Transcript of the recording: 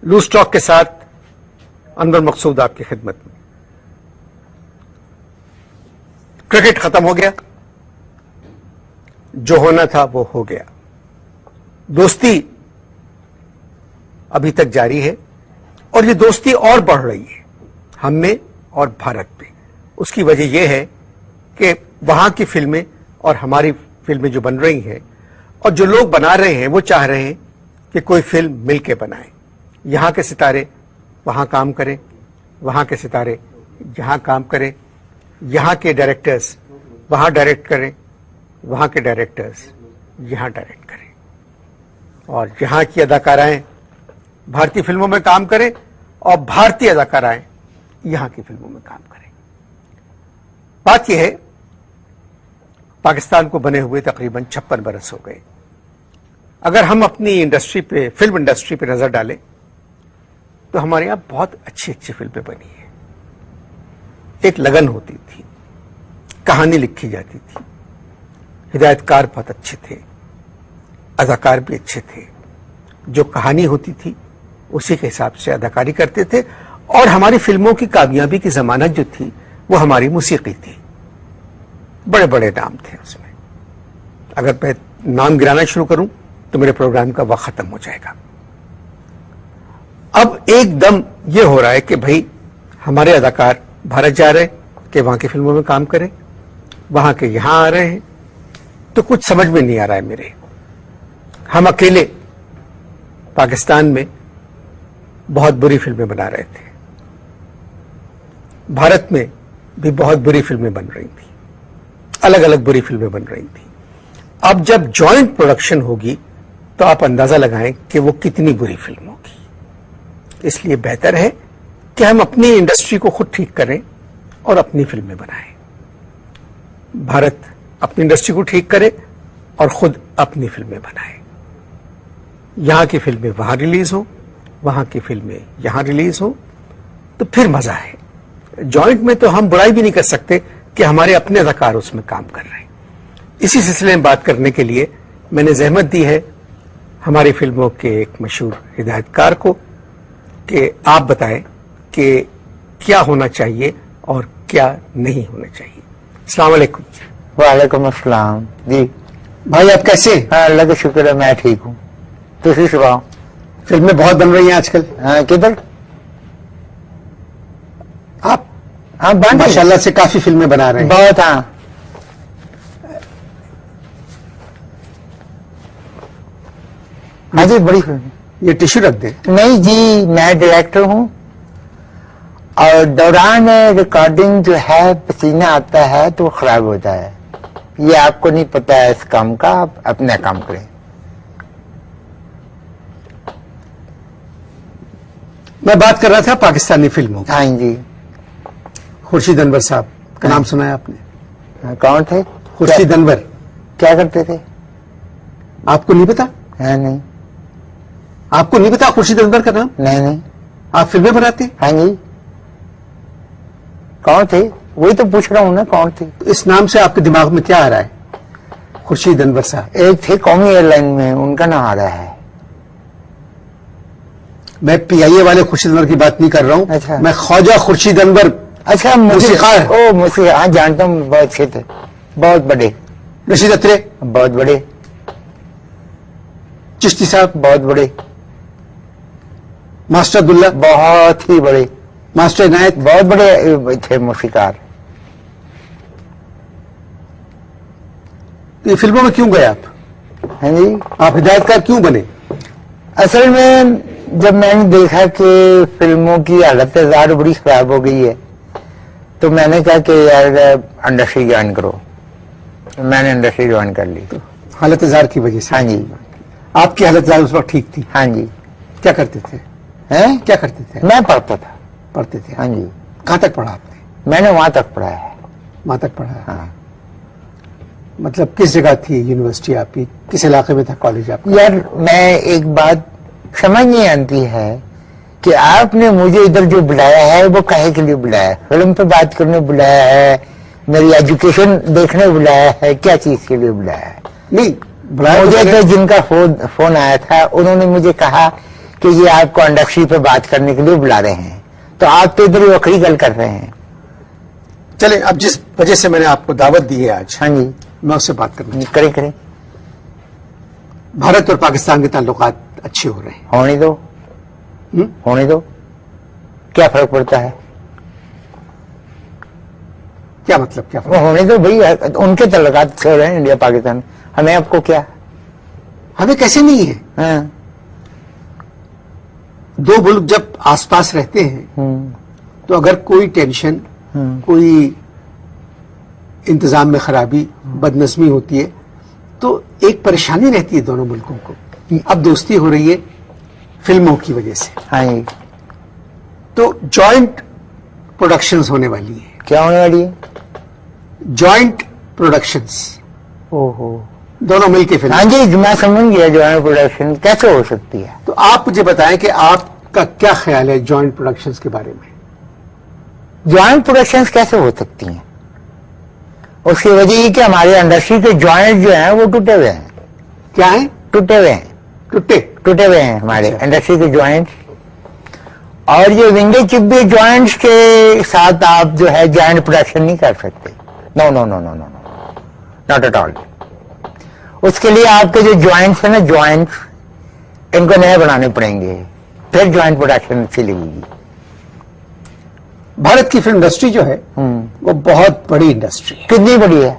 Loose talk के साथ अनवर मकसूद आपकी खिदमत में। क्रिकेट खत्म हो गया, जो होना था वो हो गया। दोस्ती अभी तक जारी है और ये दोस्ती और बढ़ रही है हम में और भारत में। उसकी वजह यह है कि वहां की फिल्में और हमारी फिल्में जो बन रही हैं और जो लोग बना रहे हैं वो चाह रहे हैं कि कोई फिल्म मिलके बनाए। यहां के सितारे वहां काम करें, वहां के सितारे यहां काम करें, यहां के डायरेक्टर्स वहां डायरेक्ट करें, वहां के डायरेक्टर्स यहां डायरेक्ट करें और यहां की अदाकाराएं भारतीय फिल्मों में काम करें और भारतीय अदाकाराएं यहां की फिल्मों में काम करें। बात यह है, पाकिस्तान को बने हुए तकरीबन 56 बरस हो गए। अगर हम अपनी इंडस्ट्री पे, फिल्म इंडस्ट्री पे नजर डालें तो हमारे यहां बहुत अच्छी अच्छी फिल्में बनी हैं। एक लगन होती थी, कहानी लिखी जाती थी, हिदायतकार बहुत अच्छे थे, अदाकार भी अच्छे थे, जो कहानी होती थी उसी के हिसाब से अदाकारी करते थे और हमारी फिल्मों की कामयाबी की जमानत जो थी वो हमारी मौसीकी थी। बड़े बड़े नाम थे उसमें। अगर मैं नाम गिराना शुरू करूं तो मेरे प्रोग्राम का वक्त खत्म हो जाएगा। अब एकदम यह हो रहा है कि भाई हमारे अदाकार भारत जा रहे हैं कि वहां की फिल्मों में काम करें, वहां के यहां आ रहे हैं, तो कुछ समझ में नहीं आ रहा है मेरे। हम अकेले पाकिस्तान में बहुत बुरी फिल्में बना रहे थे, भारत में भी बहुत बुरी फिल्में बन रही थी, अलग अलग बुरी फिल्में बन रही थी। अब जब जॉइंट प्रोडक्शन होगी तो आप अंदाजा लगाएं कि वो कितनी बुरी फिल्म होगी। इसलिए बेहतर है कि हम अपनी इंडस्ट्री को खुद ठीक करें और अपनी फिल्में बनाएं। भारत अपनी इंडस्ट्री को ठीक करे और खुद अपनी फिल्में बनाए। यहां की फिल्में वहां रिलीज हो, वहां की फिल्में यहां रिलीज हो, तो फिर मजा है। जॉइंट में तो हम बुराई भी नहीं कर सकते कि हमारे अपने अदाकार उसमें काम कर रहे हैं। इसी सिलसिले में बात करने के लिए मैंने जहमत दी है हमारी फिल्मों के एक मशहूर हिदायतकार को कि आप बताएं कि क्या होना चाहिए और क्या नहीं होना चाहिए। अस्सलाम वालेकुम। वालेकुम अस्सलाम जी। भाई आप कैसे? हाँ, अल्लाह का शुक्र है, मैं ठीक हूँ। तुसी सुनाओ। फिल्में बहुत बन रही हैं आजकल। किधर? आप? हाँ, बन माशाल्लाह से काफी फिल्में बना रहे हैं। बहुत। हाँ, हाँ जी, बड़ी फिल्म। ये टिश्यू रख दें। नहीं जी, मैं डायरेक्टर हूँ और दौरान रिकॉर्डिंग जो है पसीना आता है तो खराब होता है। ये आपको नहीं पता है इस काम का, आप अपना काम करें। मैं बात कर रहा था पाकिस्तानी फिल्मों की। हाँ जी। खुर्शीद अनवर साहब का नाम सुना है आपने? कौन थे? खुर्शीद अनवर। क्या करते थे? आपको नहीं पता? है नहीं। आपको नहीं पता खुर्शीद अनवर का नाम? नहीं नहीं। आप फिल्में बनाते हैं? हाँ जी। कौन थे? वही तो पूछ रहा हूँ ना, कौन थे? तो इस नाम से आपके दिमाग में क्या आ रहा है? खुर्शीद अनवर साहब एक थे कौमी एयरलाइन में, उनका नाम आ रहा है। मैं पीआईए वाले खुर्शीद अनवर की बात नहीं कर रहा हूँ। अच्छा। मैं ख्वाजा खुर्शीद अनवर। अच्छा, मूसीकार। ओ मूसीकार, हाँ जानता हूँ, बहुत अच्छे थे, बहुत बड़े। रशीद अत्रे बहुत बड़े। चिश्ती साहब बहुत बड़े। मास्टर अब्दुल्ला बहुत ही बड़े। मास्टर इनायत बहुत बड़े थे मूसीकार। तो ये फिल्मों में क्यों गए आप? हाँ जी। आप हिदायतकार क्यों बने? असल में जब मैंने देखा कि फिल्मों की हालत ज़ार बड़ी खराब हो गई है तो मैंने कहा कि यार इंडस्ट्री ज्वाइन करो। मैंने इंडस्ट्री ज्वाइन कर ली। हालत जार की वजह से? हाँ जी। आपकी हालत जार उस वक्त ठीक थी? हाँ जी। क्या करते थे? हैं? क्या करते थे? मैं पढ़ता था। पढ़ते थे? हाँ जी। कहाँ तक पढ़ा आपने? मैंने वहां तक पढ़ा है। वहां तक पढ़ा है? हाँ। मतलब किस जगह थी यूनिवर्सिटी आपकी? किस इलाके में था कॉलेज आपका? यार मैं एक बात समझ नहीं आती है कि आपने मुझे इधर जो बुलाया है वो काहे के लिए बुलाया है? फिल्म पे बात करने बुलाया है, मेरी एजुकेशन देखने बुलाया है, क्या चीज के लिए बुलाया है? नहीं, मुझे तो जिनका फोन आया था उन्होंने मुझे कहा कि ये आपको इंडस्ट्री पे बात करने के लिए बुला रहे हैं, तो आप तो इधर वक्री गल कर रहे हैं। चले, अब जिस वजह से मैंने आपको दावत दी है आज, हाँ जी, मैं उससे बात करना करें करें, भारत और पाकिस्तान के ताल्लुकात अच्छे हो रहे हैं। होने दो, होने दो, क्या फर्क पड़ता है? क्या मतलब, क्या वो होने दो भाई, उनके ताल्लुकात हो रहे हैं इंडिया पाकिस्तान, हमें आपको क्या? हमें कैसे नहीं है? हाँ, दो मुल्क जब आसपास रहते हैं तो अगर कोई टेंशन, कोई इंतजाम में खराबी, बदनज़मी होती है तो एक परेशानी रहती है दोनों मुल्कों को। अब दोस्ती हो रही है फिल्मों की वजह से, हाँ जी, तो जॉइंट प्रोडक्शंस होने वाली है। क्या होने वाली है? जॉइंट प्रोडक्शंस, ओहो, दोनों मिलके फिल्म। हाँ जी, मैं समझ गया, जॉइंट प्रोडक्शन कैसे हो सकती है? तो आप मुझे बताएं कि आपका क्या ख्याल है जॉइंट प्रोडक्शंस के बारे में? जॉइंट प्रोडक्शंस कैसे हो सकती हैं? उसकी वजह ये कि हमारे इंडस्ट्री के जॉइंट जो हैं वो टूटे हुए हैं। क्या है? टूटे हुए हैं, टूटे हुए हैं हमारे इंडस्ट्री के जॉइंट्स। और ये विंडो चिप भी जॉइंट्स के साथ आप जो है जॉइंट प्रोडक्शन नहीं कर सकते। No no no no no no, not at all. उसके लिए आपके जो जॉइंट्स है ना, जॉइंट्स इनको नए बनाने पड़ेंगे, फिर जॉइंट प्रोडक्शन अच्छी लगेगी। भारत की फिल्म इंडस्ट्री जो है वो बहुत बड़ी इंडस्ट्री है। कितनी बड़ी है?